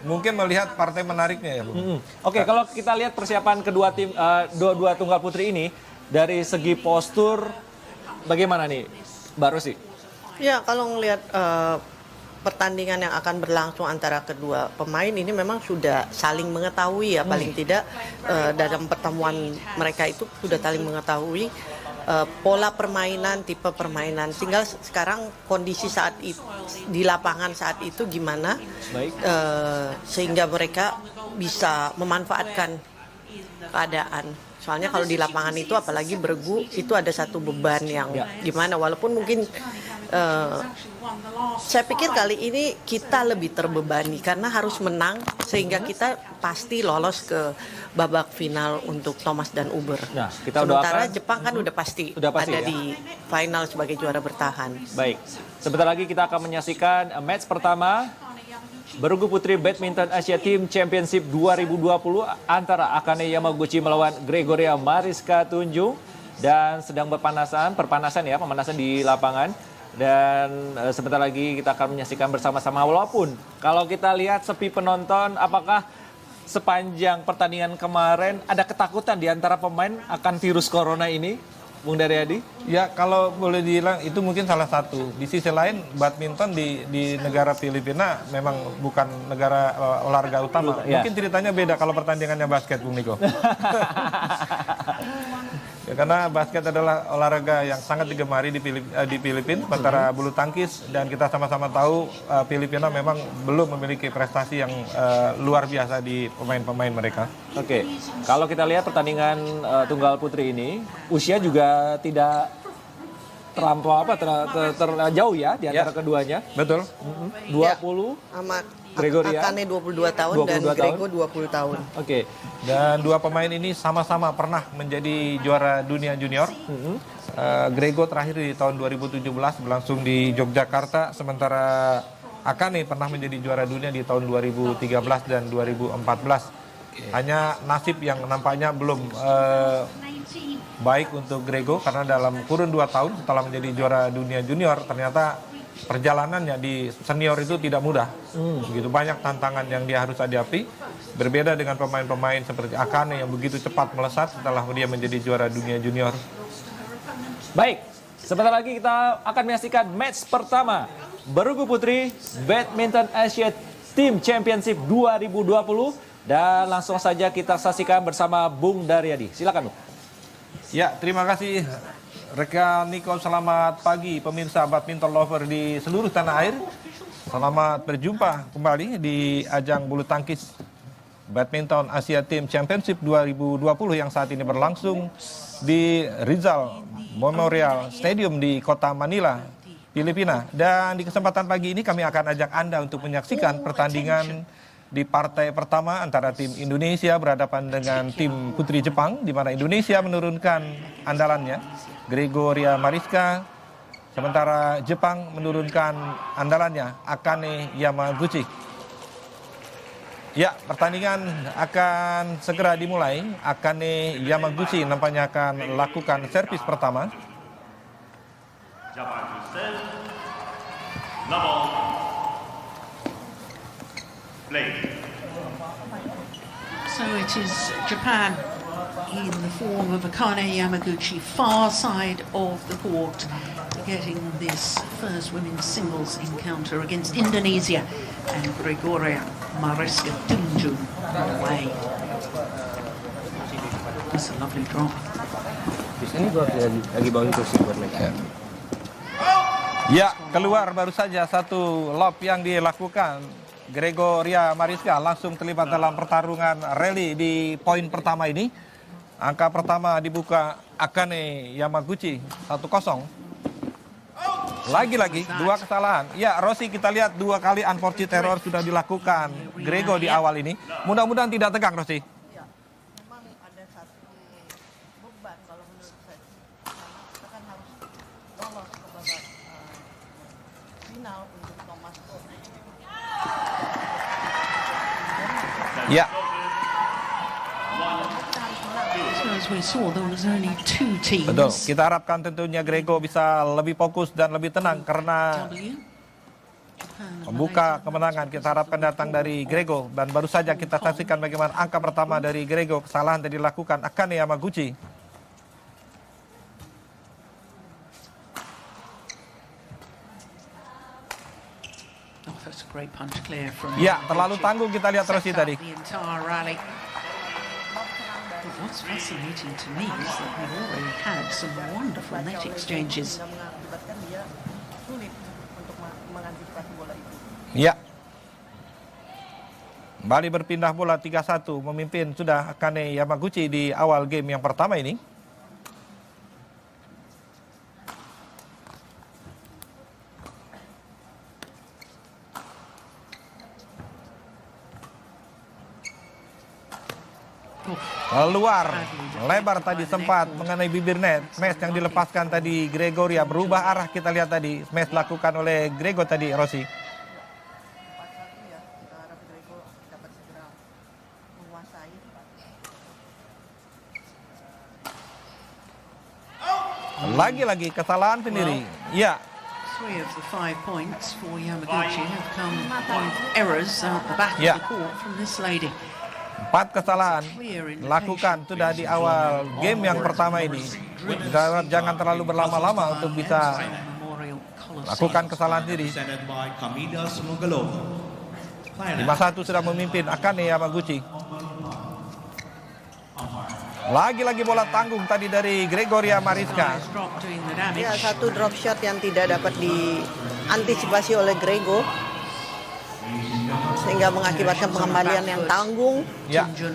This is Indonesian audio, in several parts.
mungkin melihat partai menariknya ya, Bung. Oke, kalau kita lihat persiapan kedua tim, dua tunggal putri ini, dari segi postur, bagaimana nih, Mbak Rosi? Ya, kalau ngelihat pertandingan yang akan berlangsung antara kedua pemain ini memang sudah saling mengetahui ya, paling tidak dalam pertemuan mereka itu sudah saling mengetahui pola permainan, tipe permainan. Tinggal sekarang kondisi saat itu di lapangan saat itu gimana, sehingga mereka bisa memanfaatkan keadaan. Soalnya kalau di lapangan itu apalagi bergu itu ada satu beban yang gimana, walaupun mungkin saya pikir kali ini kita lebih terbebani karena harus menang sehingga kita pasti lolos ke babak final untuk Thomas dan Uber. Nah, kita sementara doakan, Jepang kan udah pasti ada ya? di final sebagai juara bertahan. Baik, sebentar lagi kita akan menyaksikan match pertama bergu putri badminton Asia Team Championship 2020 antara Akane Yamaguchi melawan Gregoria Mariska Tunjung, dan sedang pemanasan di lapangan. Dan sebentar lagi kita akan menyaksikan bersama-sama. Walaupun kalau kita lihat sepi penonton, apakah sepanjang pertandingan kemarin ada ketakutan di antara pemain akan virus corona ini, Bung Daryadi? Ya, kalau boleh dibilang itu mungkin salah satu. Di sisi lain, badminton di negara Filipina memang bukan negara olahraga utama. Mungkin ceritanya beda kalau pertandingannya basket, Bung Niko. Ya, karena basket adalah olahraga yang sangat digemari di Filipina, sementara bulu tangkis, dan kita sama-sama tahu Filipina memang belum memiliki prestasi yang luar biasa di pemain-pemain mereka. Oke, kalau kita lihat pertandingan tunggal putri ini, usia juga tidak terlampau terjauh ya di antara keduanya. Betul. 20 sama Gregoria Akane 22 tahun 22 dan tahun. Grego 20 tahun. Oke. Dan dua pemain ini sama-sama pernah menjadi juara dunia junior. Grego terakhir di tahun 2017 berlangsung di Yogyakarta, sementara Akane pernah menjadi juara dunia di tahun 2013 dan 2014. Hanya nasib yang nampaknya belum baik untuk Grego, karena dalam kurun 2 tahun setelah menjadi juara dunia junior ternyata perjalanannya di senior itu tidak mudah. Begitu banyak tantangan yang dia harus hadapi. Berbeda dengan pemain-pemain seperti Akane yang begitu cepat melesat setelah dia menjadi juara dunia junior. Baik, sebentar lagi kita akan menyaksikan match pertama bergu putri Badminton Asia Team Championship 2020, dan langsung saja kita saksikan bersama Bung Daryadi. Silakan, Bung. Ya, terima kasih rekan Niko. Selamat pagi pemirsa badminton lover di seluruh tanah air. Selamat berjumpa kembali di ajang bulu tangkis Badminton Asia Team Championship 2020 yang saat ini berlangsung di Rizal Memorial Stadium di kota Manila, Filipina. Dan di kesempatan pagi ini kami akan ajak Anda untuk menyaksikan pertandingan di partai pertama antara tim Indonesia berhadapan dengan tim putri Jepang, di mana Indonesia menurunkan andalannya Gregoria Mariska, sementara Jepang menurunkan andalannya Akane Yamaguchi. Ya, pertandingan akan segera dimulai. Akane Yamaguchi nampaknya akan lakukan servis pertama. So it is Japan in the form of Akane Yamaguchi, far side of the court, getting this first women's singles encounter against Indonesia, and Gregoria Mariska Tunjung away. That's a lovely drop. Ini lagi bawang kursi buat mereka. Ya, keluar baru saja satu lob yang dilakukan. Gregoria Mariska langsung terlibat dalam pertarungan rally di poin pertama ini. Angka pertama dibuka Akane Yamaguchi 1-0. Lagi-lagi dua kesalahan. Ya, Rosi, kita lihat 2 kali unfortunate error sudah dilakukan Grego di awal ini. Mudah-mudahan tidak tegang, Rosi. Ya, memang ada satu beban kalau menurut saya. Karena kita kan harus lolos ke babak final untuk Thomas Cup. Ya. So as we saw, there was only 2 teams. Betul. Kita harapkan tentunya Grego bisa lebih fokus dan lebih tenang, karena Membuka kemenangan kita harapkan datang dari Grego. Dan baru saja kita saksikan bagaimana angka pertama dari Grego. Kesalahan yang dilakukan Akane Yamaguchi. Oh, that's a great punch clear from Ya, terlalu tanggung kita lihat Rossi Set up tadi. the entire rally. But what's fascinating to me is that we've already had some wonderful net exchanges. Mengakibatkan dia sulit untuk mengantisipasi bola itu. Ya. Kembali berpindah bola 3-1. Memimpin sudah Akane Yamaguchi di awal game yang pertama ini. Keluar, lebar tadi sempat mengenai bibir net. Smash yang dilepaskan tadi Gregoria berubah arah kita lihat tadi. Smash dilakukan oleh Grego tadi, Rossi. Kita harap Grego dapat segera menguasai. Lagi-lagi kesalahan sendiri. Ya, 3 of the 5 points for Yamaguchi have come with errors out the back Yeah. of the court from this lady. 4 kesalahan dilakukan sudah di awal game yang pertama ini. Jangan terlalu berlama-lama untuk bisa Memorial Coliseum. lakukan kesalahan sendiri. Presented by Kamida Smogalova. 5-1 sudah memimpin Akane Yamaguchi. Lagi-lagi bola tanggung tadi dari Gregoria Mariska. Nice drop doing the damage. Ya, satu drop shot yang tidak dapat diantisipasi oleh Grego sehingga mengakibatkan pengembalian yang tanggung. Ya, Tunjun.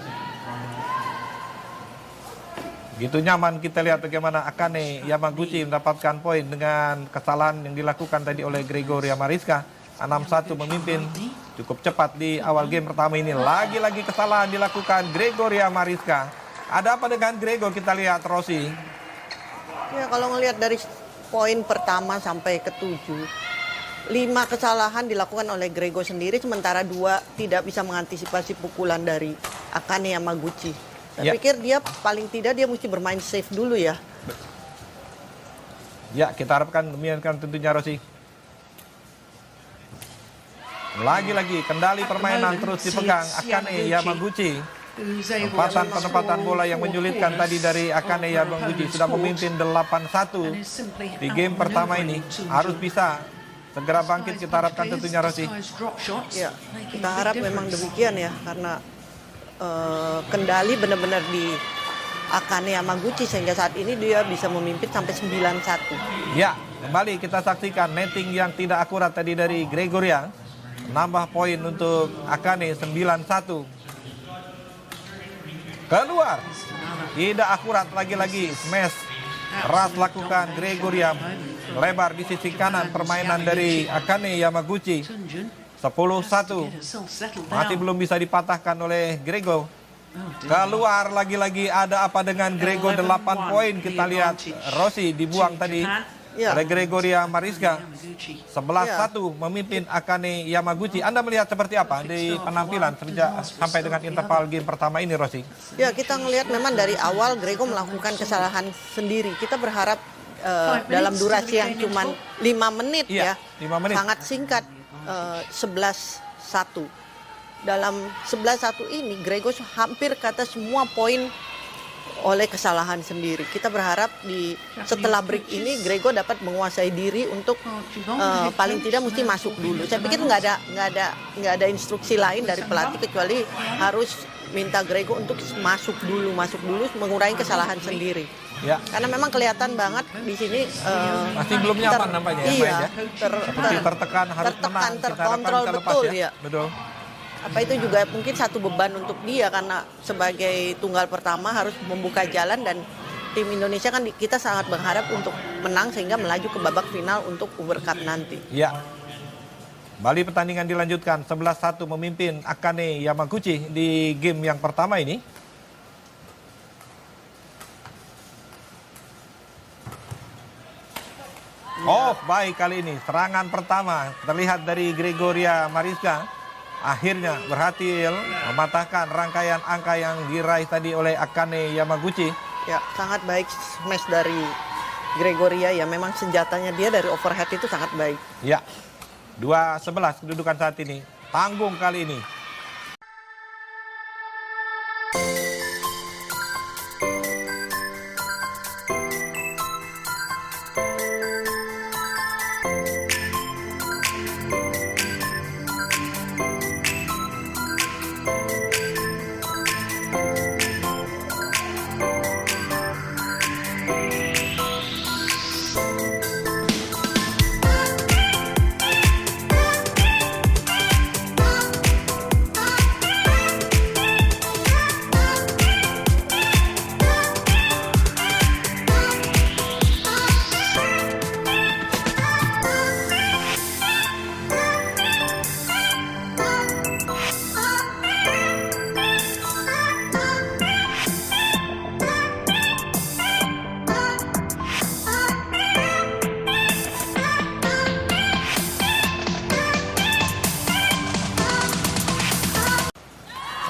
gitu nyaman kita lihat bagaimana Akane Yamaguchi mendapatkan poin dengan kesalahan yang dilakukan tadi oleh Gregoria Mariska. 6-1 memimpin cukup cepat di awal game pertama ini. Lagi-lagi kesalahan dilakukan Gregoria Mariska. Ada apa dengan Grego kita lihat, Rossi? Ya, kalau ngelihat dari poin pertama sampai ke 7, 5 kesalahan dilakukan oleh Grego sendiri, sementara 2 tidak bisa mengantisipasi pukulan dari Akane Yamaguchi. Saya Ya. pikir dia paling tidak dia mesti bermain safe dulu ya. Ya, kita harapkan demikian tentunya, Rossi. Lagi-lagi kendali permainan terus dipegang Akane Yamaguchi. Who's able to Penempatan bola yang menyulitkan tadi dari Akane Yamaguchi sudah memimpin 8-1 di game pertama ini. Harus bisa segera bangkit, kita harapkan tentunya, Rossi. Ya, kita harap memang demikian ya, karena kendali benar-benar di Akane Yamaguchi sehingga saat ini dia bisa memimpin sampai 9-1. Ya, kembali kita saksikan netting yang tidak akurat tadi dari Gregoria. Nambah poin untuk Akane 9-1. Keluar. Tidak akurat lagi-lagi. Smash. Keras lakukan Gregoria. Lebar di sisi kanan permainan dari Akane Yamaguchi. 10-1. Masih belum bisa dipatahkan oleh Grego. Keluar lagi-lagi, ada apa dengan Grego? 8 poin kita lihat Rossi dibuang tadi Ya. oleh Gregoria Mariska. 11-1 memimpin Akane Yamaguchi. Anda melihat seperti apa di penampilan sejak sampai dengan interval game pertama ini, Rossi? Ya, kita ngelihat memang dari awal Grego melakukan kesalahan sendiri. Kita berharap dalam durasi yang cuma 5 menit Iya, ya, 5 menit. sangat singkat, 11-1. Dalam 11-1 ini Grego hampir kata semua poin oleh kesalahan sendiri. Kita berharap setelah break ini Grego dapat menguasai diri untuk paling tidak mesti masuk dulu. Saya pikir nggak ada instruksi lain dari pelatih kecuali harus minta Grego untuk masuk dulu mengurangi kesalahan sendiri. Ya. Karena memang kelihatan banget di sini Masih belum nyaman nampaknya ya, iya, Mbak, ya? Seperti tertekan, harus menang. Kita harapkan terkontrol bisa lepas betul ya. ya. Betul. Apa itu juga mungkin satu beban untuk dia karena sebagai tunggal pertama harus membuka jalan, dan tim Indonesia kan kita sangat berharap untuk menang sehingga melaju ke babak final untuk Uber Cup nanti. Ya. Kembali pertandingan dilanjutkan. 11-1 memimpin Akane Yamaguchi di game yang pertama ini. Baik kali ini. Serangan pertama terlihat dari Gregoria Mariska. Akhirnya berhasil mematahkan rangkaian angka yang diraih tadi oleh Akane Yamaguchi. Ya, sangat baik smash dari Gregoria ya. Memang senjatanya dia dari overhead itu sangat baik. Ya. 2-11 kedudukan saat ini. Tanggung kali ini.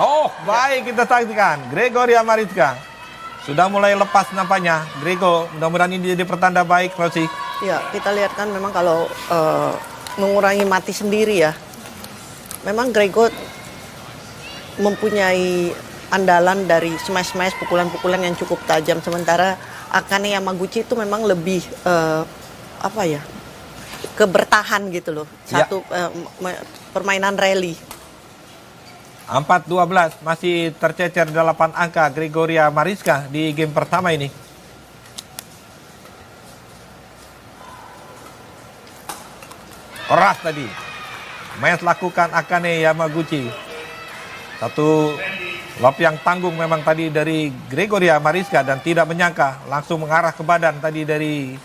Oh, baik kita saksikan. Gregoria Mariska sudah mulai lepas nampaknya. Grego, mudah-mudahan ini jadi pertanda baik, Rosi. Ya, kita lihat kan memang kalau mengurangi mati sendiri ya. Memang Grego mempunyai andalan dari smash-smash, pukulan-pukulan yang cukup tajam. Sementara Akane Yamaguchi itu memang lebih kebertahan gitu loh. Satu permainan rally. 4-12 masih tercecer 8 angka Gregoria Mariska di game pertama ini. Keras tadi. Match lakukan Akane Yamaguchi. Satu lob yang tanggung memang tadi dari Gregoria Mariska dan tidak menyangka langsung mengarah ke badan tadi dari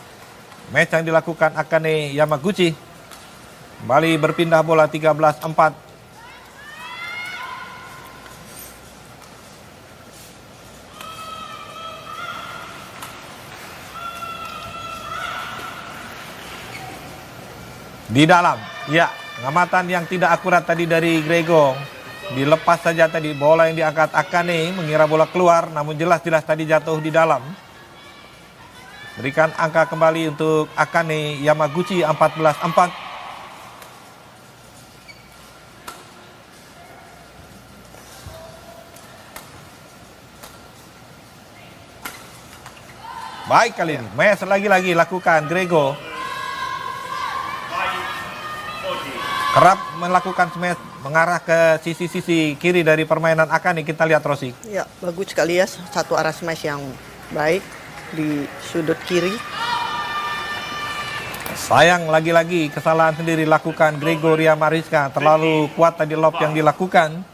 match yang dilakukan Akane Yamaguchi. Kembali berpindah bola 13-4. Di dalam, ya, pengamatan yang tidak akurat tadi dari Grego. Dilepas saja tadi bola yang diangkat Akane, mengira bola keluar, namun jelas-jelas tadi jatuh di dalam. Berikan angka kembali untuk Akane Yamaguchi 14-4. Baik kali ini, match lagi-lagi lakukan Grego. Kerap melakukan smash mengarah ke sisi-sisi kiri dari permainan Akane. Kita lihat, Rosi. Ya, bagus sekali ya. Satu arah smash yang baik di sudut kiri. Sayang lagi-lagi kesalahan sendiri lakukan Gregoria Mariska. Terlalu kuat tadi lob yang dilakukan.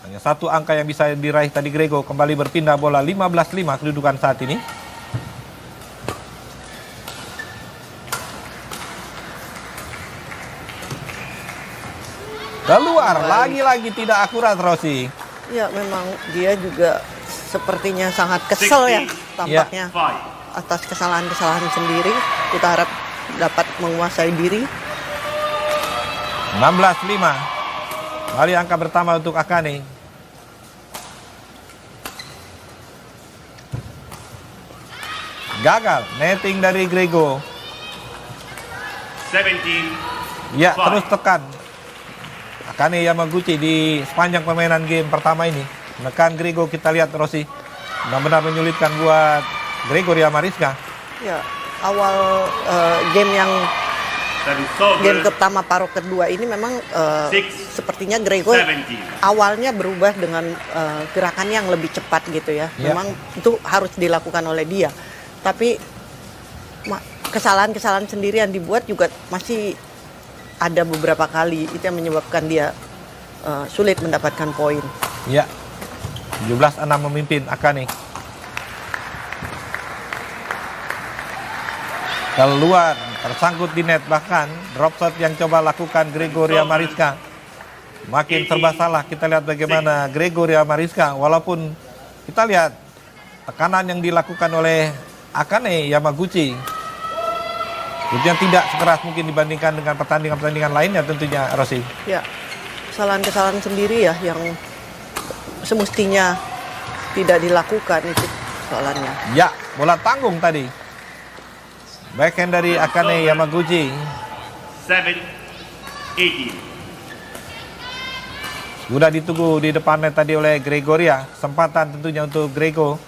Hanya satu angka yang bisa diraih tadi Grego. Kembali berpindah bola 15-5 kedudukan saat ini. Keluar, lagi-lagi tidak akurat, Rosi. Ya, memang dia juga sepertinya sangat kesel ya tampaknya atas kesalahan-kesalahan sendiri. Kita harap dapat menguasai diri. 16-5. Kembali angka pertama untuk Akane. Gagal, netting dari Grego. 17. Ya, terus tekan Akane Yamaguchi di sepanjang permainan game pertama ini. Menekan Grego, kita lihat, Rosi. Benar-benar menyulitkan buat Gregoria Mariska. Ya, awal game pertama paruh kedua ini memang sepertinya Grego awalnya berubah dengan gerakan yang lebih cepat gitu ya. Memang itu harus dilakukan oleh dia. Tapi kesalahan-kesalahan sendiri yang dibuat juga masih ada beberapa kali. Itu yang menyebabkan dia sulit mendapatkan poin. Ya, 17-6 memimpin Akane. Keluar, tersangkut di net, bahkan drop shot yang coba lakukan Gregoria Mariska. Makin serba salah. Kita lihat bagaimana Gregoria Mariska, walaupun kita lihat tekanan yang dilakukan oleh Akane Yamaguchi yang tidak sekeras mungkin dibandingkan dengan pertandingan-pertandingan lainnya tentunya, Rosi. Ya, kesalahan-kesalahan sendiri ya yang semestinya tidak dilakukan itu soalannya. Ya, bola tanggung tadi. Backhand dari Akane Yamaguchi. 7-18. Sudah ditunggu di depannya tadi oleh Gregoria. Kesempatan tentunya untuk Grego.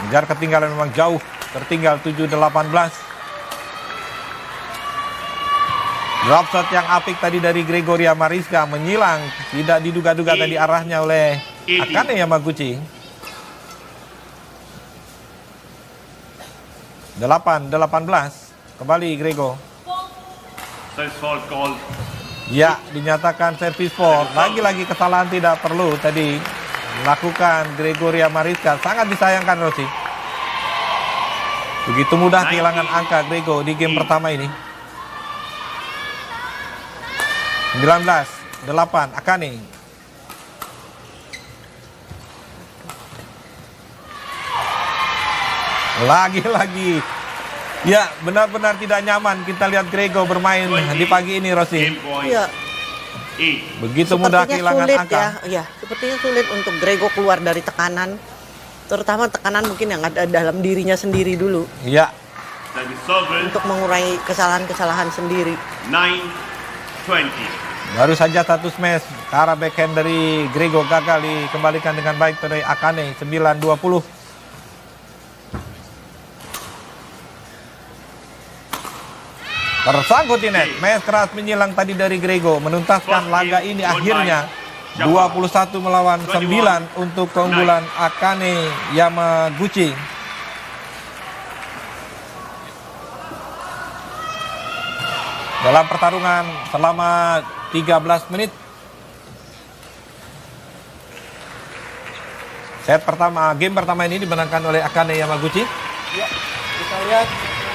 Mengejar ketinggalan memang jauh. Tertinggal 7-18. Drop shot yang apik tadi dari Gregoria Mariska menyilang. Tidak diduga-duga tadi arahnya oleh Akane Yamaguchi. 8-18. Kembali Grego. Service fault called. Ya, dinyatakan service fault. Lagi-lagi kesalahan tidak perlu tadi melakukan Gregoria Mariska. Sangat disayangkan Rossi. Begitu mudah kehilangan angka Grego di game pertama ini. 19-8 Akane. Lagi-lagi. Ya, benar-benar tidak nyaman kita lihat Grego bermain di pagi ini, Rossi. Game point. Iya, 8. Begitu mudah kehilangan sulit angka. ya. Sepertinya sulit untuk Grego keluar dari tekanan. Terutama tekanan mungkin yang ada dalam dirinya sendiri dulu. Ya, Service sovereign. Untuk mengurangi kesalahan-kesalahan sendiri. 9-20. baru saja satu smash. Ke arah backhand dari Grego gagal dikembalikan dengan baik dari Akane. 9-20. Tersangkut di net. Match keras menyilang tadi dari Grego. Menuntaskan laga ini akhirnya 21 melawan 9 untuk keunggulan Akane Yamaguchi. Dalam pertarungan selama 13 menit. Set pertama, game pertama ini dimenangkan oleh Akane Yamaguchi. Ya, kita lihat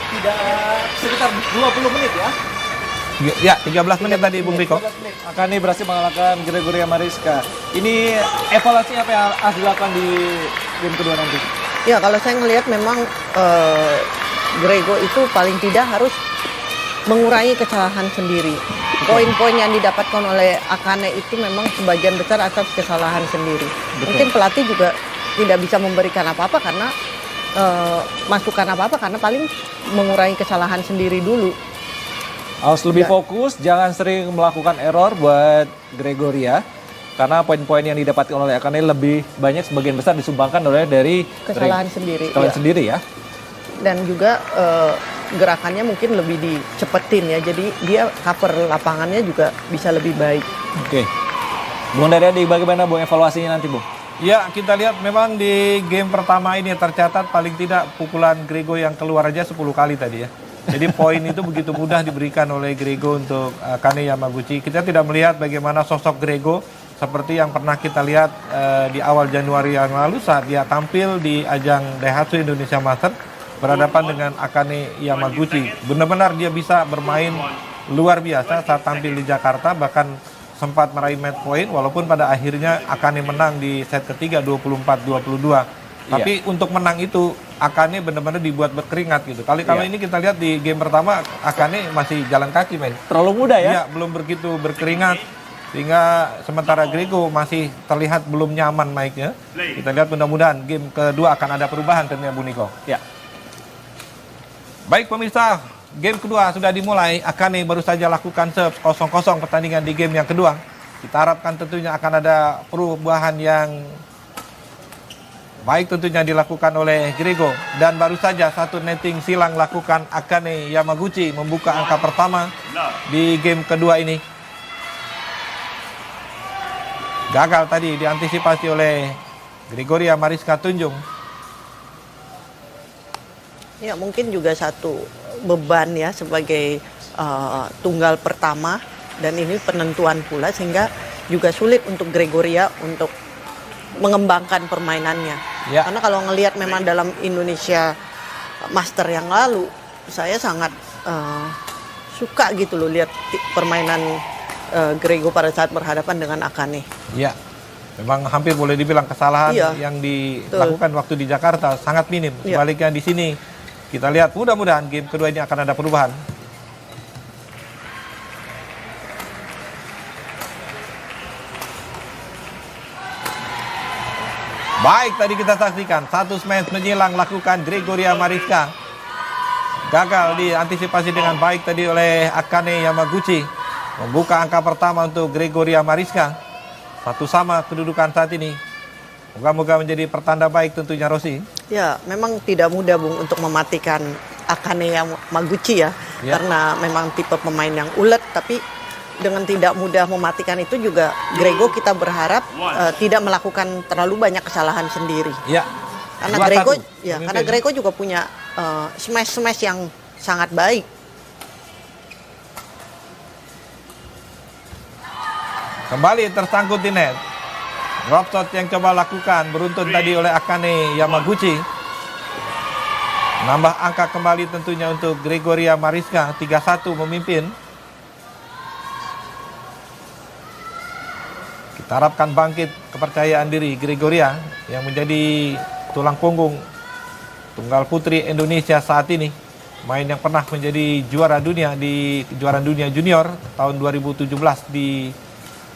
tidak sekitar 20 menit ya. Ya, 13 menit tadi Bung Riko. 13 menit. Akane berhasil mengalahkan Gregoria Mariska. Ini evaluasi apa yang harus dilakukan di game kedua nanti? Ya, kalau saya melihat memang Grego itu paling tidak harus mengurangi kesalahan sendiri. Poin-poin yang didapatkan oleh Akane itu memang sebagian besar atas kesalahan sendiri. Mungkin pelatih juga tidak bisa memberikan apa-apa karena masukan apa-apa karena paling mengurangi kesalahan sendiri dulu. Harus lebih fokus, jangan sering melakukan error buat Gregoria. Karena poin-poin yang didapatkan oleh Akane lebih banyak sebagian besar disumbangkan oleh dari Kesalahan sendiri. Kalian Ya. sendiri ya. Dan juga gerakannya mungkin lebih dicepetin ya. Jadi dia cover lapangannya juga bisa lebih baik. Oke. Bung Daryadi, bagaimana Bung evaluasinya nanti Bung? Ya, kita lihat memang di game pertama ini tercatat paling tidak pukulan Grego yang keluar aja 10 kali tadi ya. Jadi poin itu begitu mudah diberikan oleh Grego untuk Akane Yamaguchi. Kita tidak melihat bagaimana sosok Grego seperti yang pernah kita lihat di awal Januari yang lalu saat dia tampil di ajang Daihatsu Indonesia Master berhadapan dengan Akane Yamaguchi. Benar-benar dia bisa bermain luar biasa saat tampil di Jakarta, bahkan sempat meraih match point walaupun pada akhirnya Akane menang di set ketiga 24-22. Tapi untuk menang itu Akane benar-benar dibuat berkeringat gitu. Kalau ini kita lihat di game pertama Akane masih jalan kaki men. Terlalu muda ya? Iya, belum begitu berkeringat. Sehingga sementara Grego masih terlihat belum nyaman mic-nya. Kita lihat mudah-mudahan game kedua akan ada perubahan tentunya Bu Niko. Ya. Baik pemirsa, game kedua sudah dimulai. Akane baru saja lakukan serve 0-0 pertandingan di game yang kedua. Kita harapkan tentunya akan ada perubahan yang baik tentunya dilakukan oleh Grego. Dan baru saja satu netting silang lakukan Akane Yamaguchi membuka angka pertama di game kedua ini. Gagal tadi diantisipasi oleh Gregoria Mariska Tunjung. Ya mungkin juga satu beban ya sebagai tunggal pertama dan ini penentuan pula sehingga juga sulit untuk Gregoria untuk mengembangkan permainannya. Ya. Karena kalau ngelihat memang dalam Indonesia Master yang lalu saya sangat suka gitu loh lihat permainan Grego pada saat berhadapan dengan Akane. Ya, memang hampir boleh dibilang kesalahan yang dilakukan waktu di Jakarta sangat minim. Sebaliknya di sini kita lihat mudah-mudahan game kedua ini akan ada perubahan. Baik, tadi kita saksikan satu smash menyilang lakukan Gregoria Mariska. gagal diantisipasi dengan baik tadi oleh Akane Yamaguchi. Membuka angka pertama untuk Gregoria Mariska. 1 sama kedudukan saat ini. Moga-moga menjadi pertanda baik tentunya, Rosi. Ya, memang tidak mudah Bung untuk mematikan Akane Yamaguchi ya. Ya. Karena memang tipe pemain yang ulet, tapi dengan tidak mudah mematikan itu juga Grego kita berharap tidak melakukan terlalu banyak kesalahan sendiri. Ya. Karena 2-1. Grego ya, Memimpin. karena Grego juga punya smash yang sangat baik. Kembali tersangkut di net. Drop shot yang coba lakukan beruntun tadi oleh Akane Yamaguchi. Nambah angka kembali tentunya untuk Gregoria Mariska. 3-1 memimpin. Kita harapkan bangkit kepercayaan diri Gregoria yang menjadi tulang punggung tunggal putri Indonesia saat ini. Main yang pernah menjadi juara dunia di kejuaraan dunia junior tahun 2017 di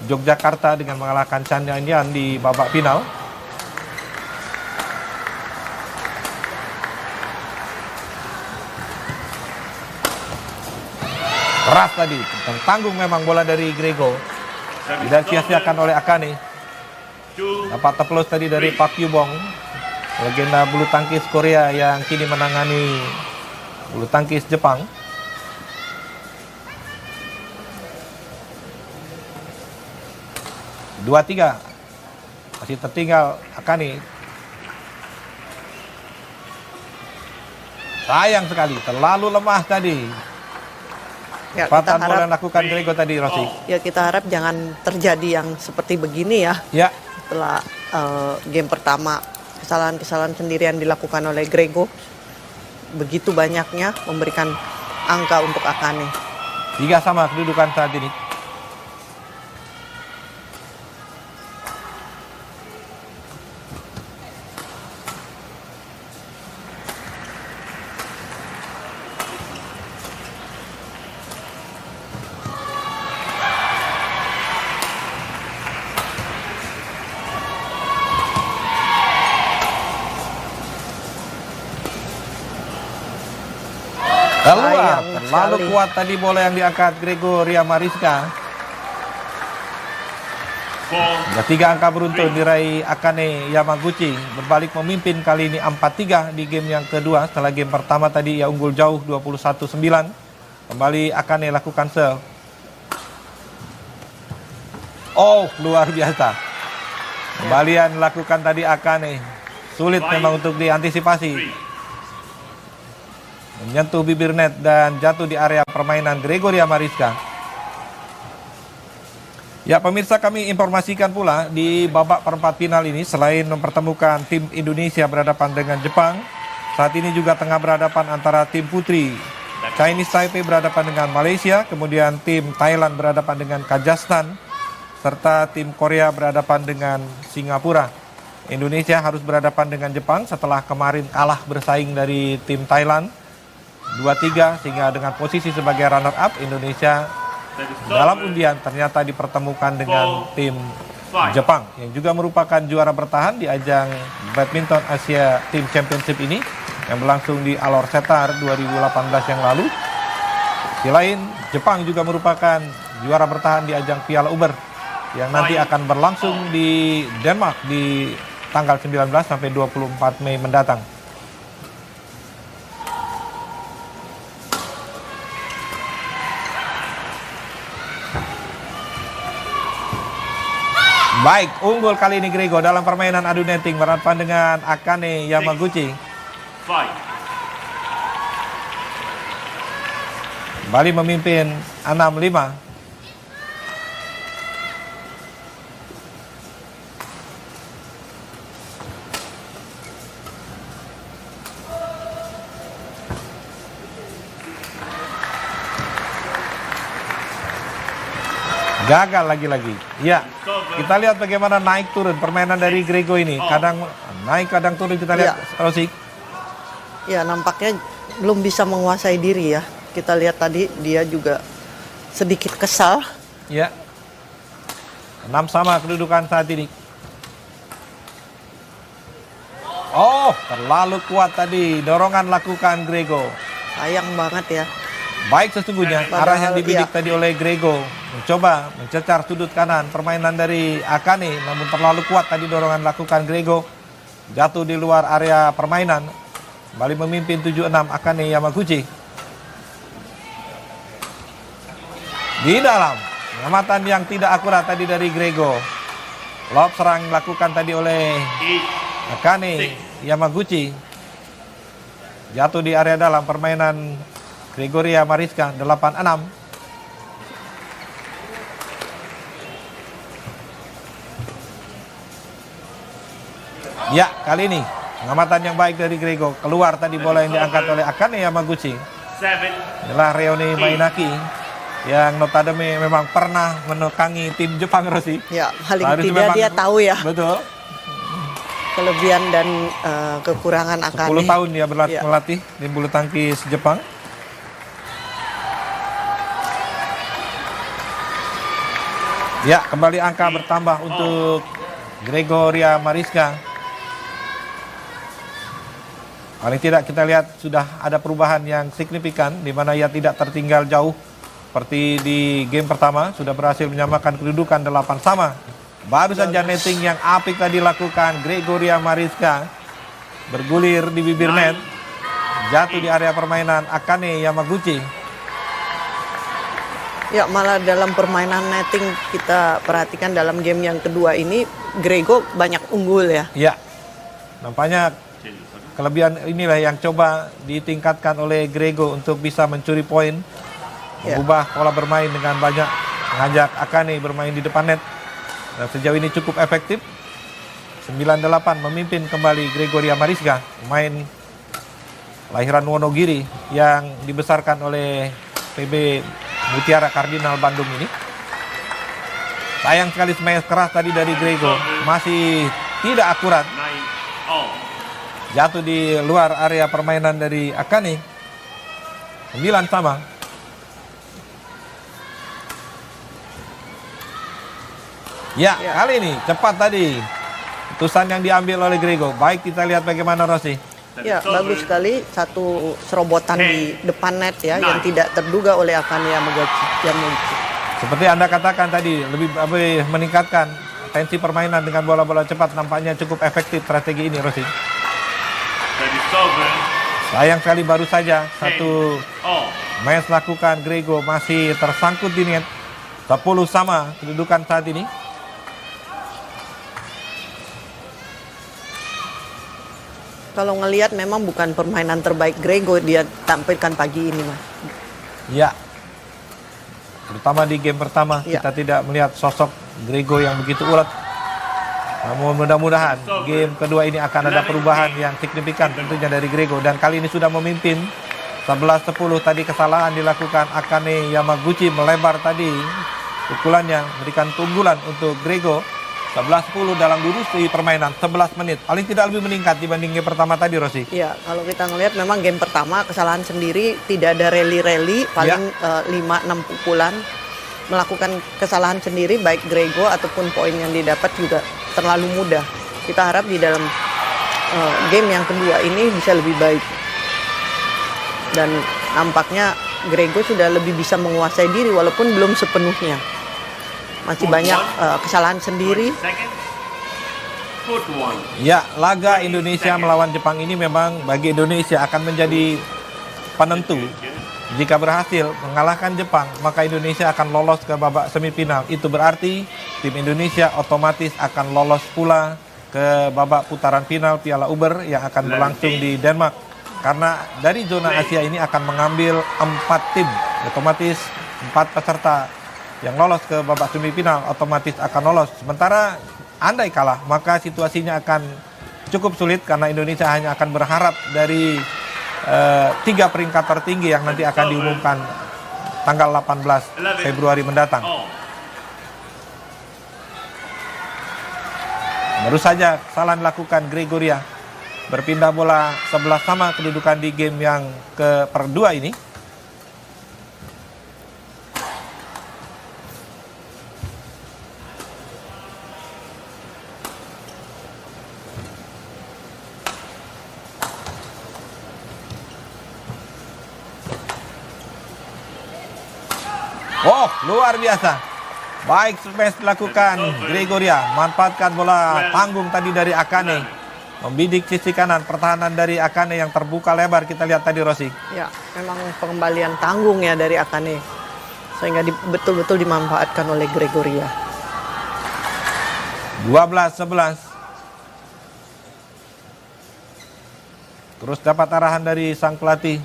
Yogyakarta dengan mengalahkan Chan Yan di babak final. Keras tadi, tanggung memang bola dari Grego. Tidak sia-siakan oleh Akane. Dapat teplos tadi dari Park Yubong, legenda bulu tangkis Korea yang kini menangani bulu tangkis Jepang. Dua tiga masih tertinggal Akane. Sayang sekali, terlalu lemah tadi. Ya, Patan kita bola harap yang lakukan Grego tadi, Rosi. ya kita harap jangan terjadi yang seperti begini ya. Ya, Setelah game pertama kesalahan-kesalahan sendiri yang dilakukan oleh Grego, begitu banyaknya memberikan angka untuk Akane. 3 sama kedudukan saat ini. Keluar, Sayang terlalu sekali. kuat tadi bola yang diangkat Gregoria Mariska. 4, Sudah 3 angka beruntun diraih Akane Yamaguchi. Berbalik memimpin kali ini 4-3 di game yang kedua. Setelah game pertama tadi ia unggul jauh 21-9. Kembali Akane lakukan serve. Oh, luar biasa. Kembalian lakukan tadi Akane. Sulit memang untuk diantisipasi. Menyentuh bibir net dan jatuh di area permainan Gregoria Mariska. Ya pemirsa, kami informasikan pula di babak perempat final ini selain mempertemukan tim Indonesia berhadapan dengan Jepang, saat ini juga tengah berhadapan antara tim putri Chinese Taipei berhadapan dengan Malaysia, kemudian tim Thailand berhadapan dengan Kazakhstan, serta tim Korea berhadapan dengan Singapura. Indonesia harus berhadapan dengan Jepang setelah kemarin kalah bersaing dari tim Thailand 2-3, sehingga dengan posisi sebagai runner up Indonesia dalam undian ternyata dipertemukan dengan tim Jepang yang juga merupakan juara bertahan di ajang Badminton Asia Team Championship ini yang berlangsung di Alor Setar 2018 yang lalu. Di lain, Jepang juga merupakan juara bertahan di ajang Piala Uber yang nanti akan berlangsung di Denmark di tanggal 19 sampai 24 Mei mendatang. Baik, unggul kali ini Grego dalam permainan adu netting berhadapan dengan Akane Yamaguchi. 5, Kembali memimpin 6-5. Gagal lagi-lagi. Ya, kita lihat bagaimana naik turun permainan dari Grego ini. Kadang naik, kadang turun. Kita lihat, Rosi. Ya nampaknya belum bisa menguasai diri ya. Kita lihat tadi dia juga sedikit kesal. Ya. 6 sama kedudukan saat ini. Oh, terlalu kuat tadi. Dorongan lakukan Grego. sayang banget ya. Baik sesungguhnya arah yang Padahal, dibidik iya. tadi oleh Grego. Mencoba mencecar sudut kanan permainan dari Akane, namun terlalu kuat tadi dorongan lakukan Grego. Jatuh di luar area permainan. Kembali memimpin 7-6 Akane Yamaguchi. Di dalam, pengamatan yang tidak akurat tadi dari Grego. Lob serang dilakukan tadi oleh 8, Akane Yamaguchi. Jatuh di area dalam permainan Gregoria Mariska 8-6. Ya, kali ini pengamatan yang baik dari Grego. Keluar tadi bola yang diangkat oleh Akane Yamaguchi. 7, Adalah Reone Mainaki yang notabene memang pernah menekangi tim Jepang, Rosi. Ya, paling Harus tidak memang- dia tahu ya Betul. kelebihan dan kekurangan 10 Akane. tahun dia Ya. melatih tim bulu tangkis Jepang. Ya, kembali angka bertambah untuk Gregoria Mariska. Paling tidak kita lihat sudah ada perubahan yang signifikan di mana ia tidak tertinggal jauh seperti di game pertama, sudah berhasil menyamakan kedudukan 8 sama. Baru saja netting yang apik tadi dilakukan Gregoria Mariska, bergulir di bibir net, jatuh di area permainan Akane Yamaguchi. Ya, malah dalam permainan netting kita perhatikan dalam game yang kedua ini Grego banyak unggul ya. Ya, nampaknya kelebihan inilah yang coba ditingkatkan oleh Grego untuk bisa mencuri poin, Ya. mengubah pola bermain dengan banyak mengajak Akane bermain di depan net. Dan sejauh ini cukup efektif. 9-8 memimpin kembali Gregoria Mariska, pemain lahiran Wonogiri yang dibesarkan oleh PB Mutiara Kardinal Bandung ini. Sayang sekali smash keras tadi dari Grego, masih tidak akurat. 9 all. Jatuh di luar area permainan dari Akane. 9 sama. Ya, kali ini cepat tadi putusan yang diambil oleh Grego. Baik, kita lihat bagaimana Rossi. Ya, bagus sekali satu serobotan di depan net ya yang tidak terduga oleh Akane Yamaguchi. Seperti Anda katakan tadi, lebih meningkatkan tensi permainan dengan bola-bola cepat. Nampaknya cukup efektif strategi ini, Rossi. 37, Sayang sekali baru saja satu all. match lakukan Grego masih tersangkut di net. 10 sama kedudukan saat ini. Kalau ngelihat memang bukan permainan terbaik Grego dia tampilkan pagi ini, Mas. Ya, terutama di game pertama Ya. kita tidak melihat sosok Grego yang begitu ulet. Namun mudah-mudahan game kedua ini akan ada perubahan yang signifikan tentunya dari Grego. Dan kali ini sudah memimpin 11-10. Tadi kesalahan dilakukan Akane Yamaguchi, melebar tadi pukulannya, memberikan keunggulan untuk Grego. 11-10 dalam durasi permainan 11 menit. Paling tidak lebih meningkat dibanding game pertama tadi, Rosi. Ya, kalau kita ngelihat memang game pertama kesalahan sendiri, tidak ada rally-rally, paling 5-6 pukulan. Melakukan kesalahan sendiri baik Grego ataupun poin yang didapat juga terlalu mudah. Kita harap di dalam game yang kedua ini bisa lebih baik. Dan nampaknya Grego sudah lebih bisa menguasai diri walaupun belum sepenuhnya. Masih banyak kesalahan sendiri. Second, foot 1. Ya, laga Indonesia melawan Jepang ini memang bagi Indonesia akan menjadi penentu. Jika berhasil mengalahkan Jepang, maka Indonesia akan lolos ke babak semifinal. Itu berarti tim Indonesia otomatis akan lolos pula ke babak putaran final Piala Uber yang akan berlangsung di Denmark. Karena dari zona Asia ini akan mengambil 4 tim. Otomatis 4 peserta yang lolos ke babak semifinal otomatis akan lolos. Sementara andai kalah, maka situasinya akan cukup sulit karena Indonesia hanya akan berharap dari 3 peringkat tertinggi yang nanti akan diumumkan tanggal 18 Februari mendatang. All. Baru saja kesalahan dilakukan Gregoria. Berpindah bola 11 sama kedudukan di game yang ke-2 ini. Oh, luar biasa. Baik smash dilakukan Gregoria, manfaatkan bola tanggung tadi dari Akane. Membidik sisi kanan, pertahanan dari Akane yang terbuka lebar. Kita lihat tadi, Rosi. Ya, memang pengembalian tanggung ya dari Akane. Sehingga betul-betul dimanfaatkan oleh Gregoria. 12-11. Terus dapat arahan dari sang pelatih.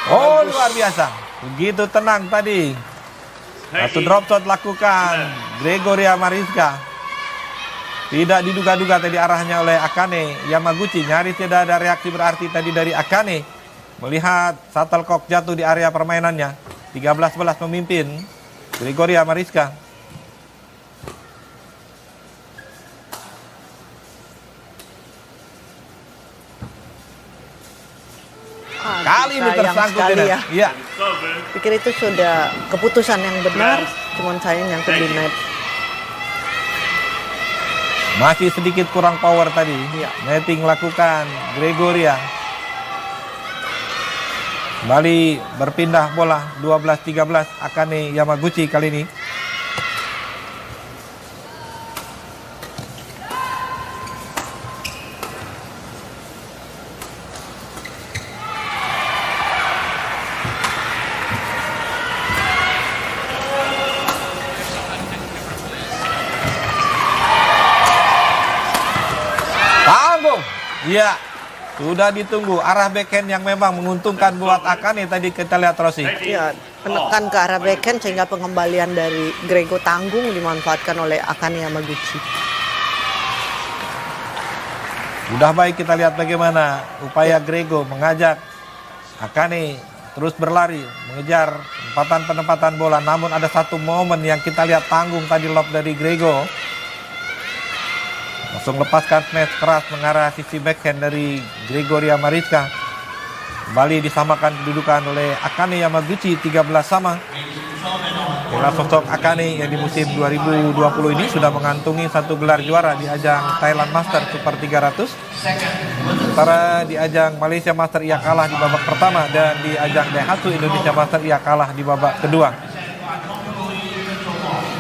Oh, luar biasa. Begitu tenang tadi. Satu drop shot lakukan Gregoria Mariska. Tidak diduga-duga tadi arahnya oleh Akane Yamaguchi. Nyaris tidak ada reaksi berarti tadi dari Akane. Melihat shuttlecock jatuh di area permainannya. 13-11 memimpin Gregoria Mariska. Kali ini Sayang tersangkut sekali tidak? ya. Iya. Pikir itu sudah keputusan yang benar, cuman saya nyangkut di net. Masih sedikit kurang power tadi. Iya. Netting lakukan Gregoria. Kembali berpindah bola 12-13 Akane Yamaguchi kali ini. Tanggung. Iya. Sudah ditunggu arah backhand yang memang menguntungkan buat Akane tadi kita lihat Rosi. Ya, menekan ke arah backhand sehingga pengembalian dari Grego tanggung dimanfaatkan oleh Akane Yamaguchi. Sudah baik kita lihat bagaimana upaya Grego mengajak Akane terus berlari mengejar penempatan bola. Namun ada satu momen yang kita lihat tanggung tadi lob dari Grego. Langsung lepaskan smash keras mengarah sisi backhand dari Gregoria Mariska. Kembali disamakan kedudukan oleh Akane Yamaguchi 13 sama. Inilah sosok Akane yang di musim 2020 ini sudah mengantungi satu gelar juara di ajang Thailand Master Super 300. Sementara di ajang Malaysia Master ia kalah di babak pertama dan di ajang Daihatsu Indonesia Master ia kalah di babak kedua.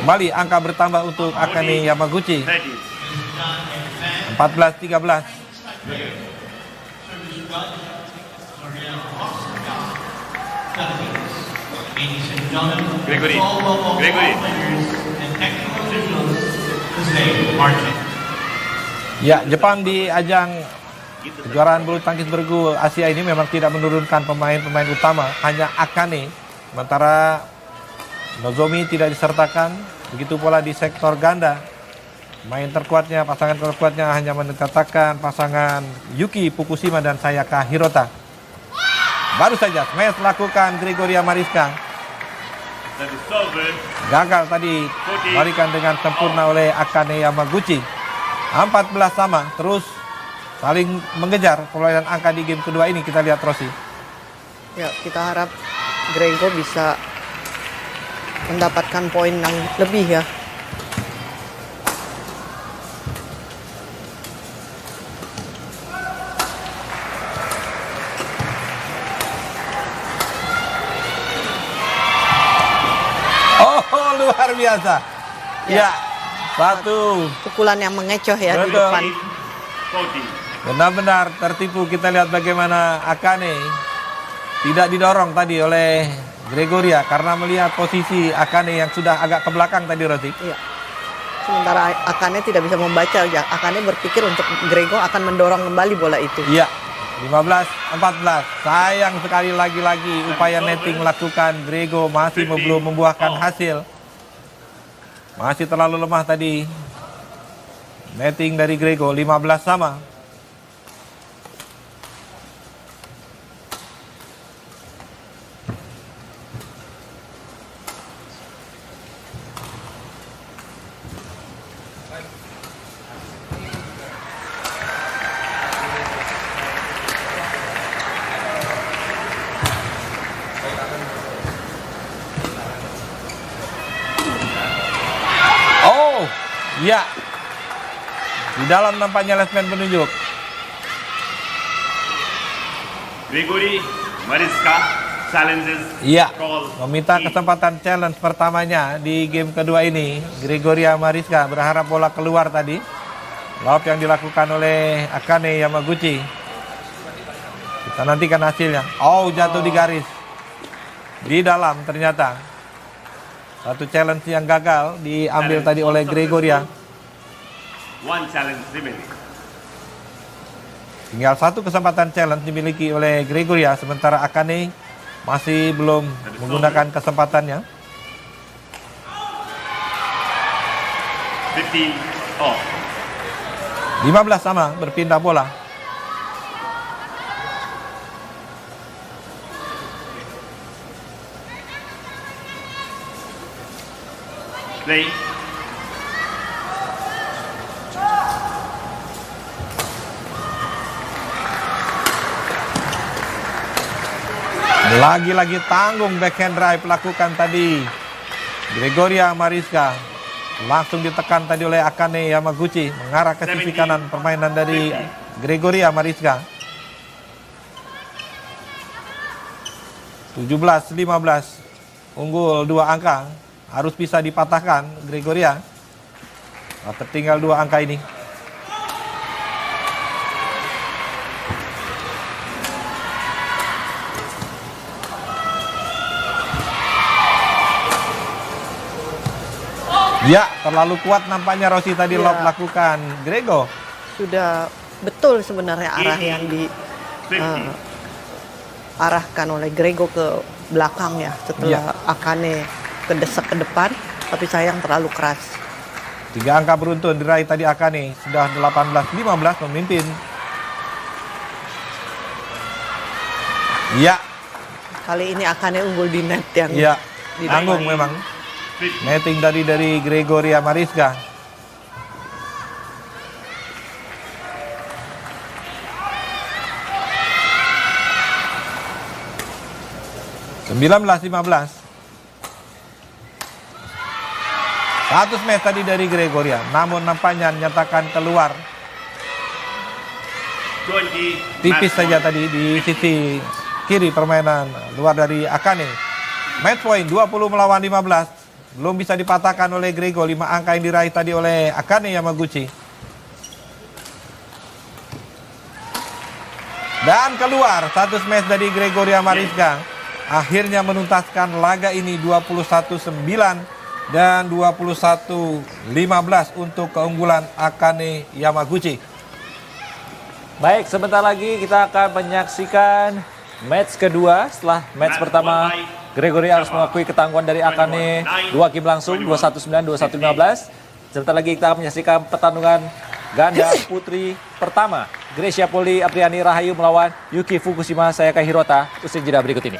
Kembali angka bertambah untuk Akane Yamaguchi. 14-13. Gregory. Ya, Jepang di ajang kejuaraan bulu tangkis bergu Asia ini memang tidak menurunkan pemain-pemain utama, hanya Akane. Sementara Nozomi tidak disertakan, begitu pula di sektor ganda. Pasangan terkuatnya hanya menetapkan pasangan Yuki Fukushima dan Sayaka Hirota. Baru saja smash lakukan Gregoria Mariska. Gagal tadi balikan dengan sempurna oleh Akane Yamaguchi. 14 sama, terus saling mengejar perolehan angka di game kedua ini. Kita lihat Rosi. Ya, kita harap Grego bisa mendapatkan poin yang lebih ya. Oh, luar biasa. Ya, satu. Pukulan yang mengecoh ya di Betul. depan. Benar-benar tertipu. Kita lihat bagaimana Akane tidak didorong tadi oleh Gregoria karena melihat posisi Akane yang sudah agak ke belakang tadi, Roti. Iya. Sementara Akane tidak bisa membaca ya. Akane berpikir untuk Grego akan mendorong kembali bola itu. Iya. 15-14. Sayang sekali lagi-lagi upaya netting melakukan Grego masih belum membuahkan hasil. Masih terlalu lemah tadi netting dari Grego. 15 sama. Ya, Di dalam nampaknya Lesman penunjuk. Gregory Mariska challenges Iya, call meminta E. kesempatan challenge pertamanya di game kedua ini. Gregoria Mariska berharap bola keluar tadi. Lob yang dilakukan oleh Akane Yamaguchi. Kita nantikan hasilnya. Oh, jatuh di garis. Di dalam ternyata. Satu challenge yang gagal diambil tadi oleh Gregoria. One challenge remaining. Tinggal satu kesempatan challenge dimiliki oleh Gregoria, sementara Akane masih belum menggunakan kesempatannya. 15 off. 15 sama, berpindah bola. Play. Lagi-lagi tanggung backhand drive lakukan tadi Gregoria Mariska. Langsung ditekan tadi oleh Akane Yamaguchi, mengarah ke sisi kanan permainan dari Gregoria Mariska. 17-15, unggul 2 angka, harus bisa dipatahkan Gregoria. Nah, tertinggal 2 angka ini. Ya, terlalu kuat nampaknya Rosi tadi Ya. lob lakukan Grego. Sudah betul sebenarnya arah yang 50. arahkan oleh Grego ke belakang ya, setelah Akane kedesak ke depan, tapi sayang terlalu keras. 3 angka beruntun diraih tadi Akane, sudah 18-15 memimpin. Ya, Kali ini Akane unggul di net yang ya, di tanggung depan. memang. Netting dari Gregoria Mariska. (19-15). Satu smash tadi dari Gregoria, namun nampaknya nyatakan keluar. 20. Tipis match saja point. tadi di sisi kiri permainan luar dari Akane. Match point 20 melawan 15. Belum bisa dipatahkan oleh Grego. 5 angka yang diraih tadi oleh Akane Yamaguchi. Dan keluar satu smash dari Gregoria Mariska. Akhirnya menuntaskan laga ini 21-9 dan 21-15 untuk keunggulan Akane Yamaguchi. Baik, sebentar lagi kita akan menyaksikan match kedua. Setelah match pertama, Gregory harus mengakui ketangguhan dari Akane 2 game langsung, 21-9, 21-15. Sebentar lagi kita akan menyaksikan pertandingan ganda putri pertama. Gracia Poli Apriani Rahayu melawan Yuki Fukushima Sayaka Hirota. Usai jeda berikut ini.